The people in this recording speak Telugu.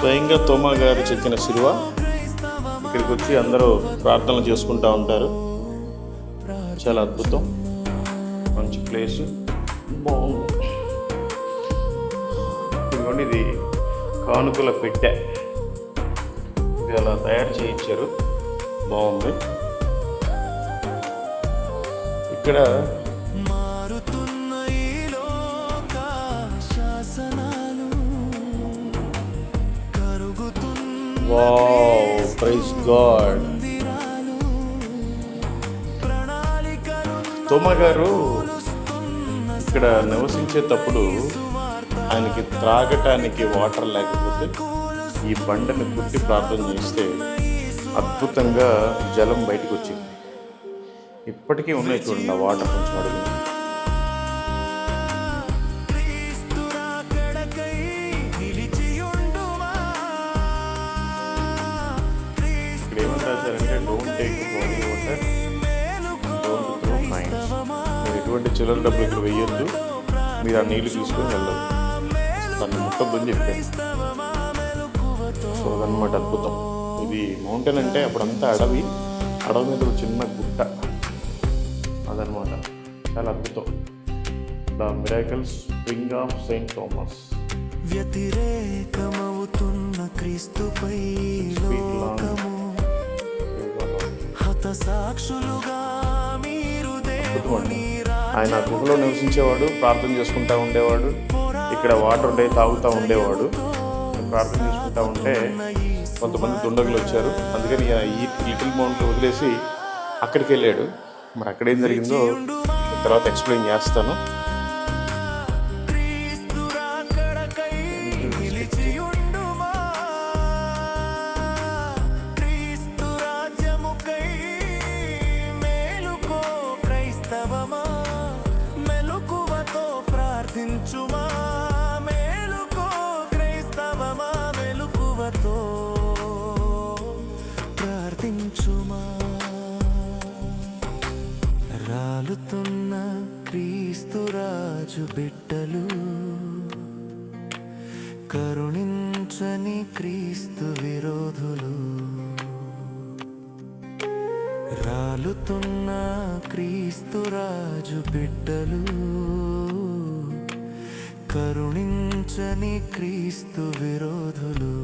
స్వయంగా తోమా గారు చెక్కిన శిలువ. ఇక్కడికి వచ్చి అందరూ ప్రార్థనలు చేసుకుంటూ ఉంటారు. చాలా అద్భుతం, మంచి ప్లేసు, బాగుంది. ఇదిగోండి, ఇది కానుకల పెట్టె. ఇది అలా తయారు చేయించారు, బాగుంది. ఇక్కడ వావ్, ప్రైజ్ గాడ్. తోమా గారు ఇక్కడ నివసించేటప్పుడు ఆయనకి త్రాగటానికి వాటర్ లేకపోతే ఈ బండని కుట్టి ప్రార్థన చేస్తే అద్భుతంగా జలం బయటకు వచ్చింది. ఇప్పటికీ ఉన్నాయి చూడండి ఆ వాటర్, కొంచెం అడుగు. ఇక్కడ ఏమని రాశారంటే, don't take Holi water, don't throw coins. మీరు ఎటువంటి చిల్లర డబ్బులు ఇక్కడ వేయొద్దు, మీరు ఆ నీళ్లు తీసుకొని వెళ్ళదు, దాన్ని ముట్టొద్దని చెప్పారు. సో అదనమాట అద్భుతం. ఇది మౌంటైన్ అంటే అప్పుడంతా అడవి మీద ఒక చిన్న గుట్ట, అదనమాట. చాలా అద్భుతం. The miracle spring of Saint Thomas. వ్యతిరేకమవుతున్న క్రీస్తుపై లోకము హతసాక్షులుగా మీరు దేవుని ఆయన గుహలో నివసించేవాడు, ప్రార్థన చేసుకుంటూ ఉండేవాడు. ఇక్కడ వాటర్ ఉండే తాగుతూ ఉండేవాడు. ప్రార్థన చేసుకుంటూ ఉంటే కొంతమంది దుండగులు వచ్చారు. అందుకని ఈ లిటిల్ మౌంట్ వదిలేసి అక్కడికి వెళ్ళాడు. మరి అక్కడ ఏం జరిగిందో తర్వాత ఎక్స్ప్లెయిన్ చేస్తాను. రాలుతున్న క్రీస్తురాజు బిడ్డలు, కరుణించని క్రీస్తు విరోధులు. రాలుతున్న క్రీస్తురాజు బిడ్డలు, కరుణించని క్రీస్తు విరోధులు.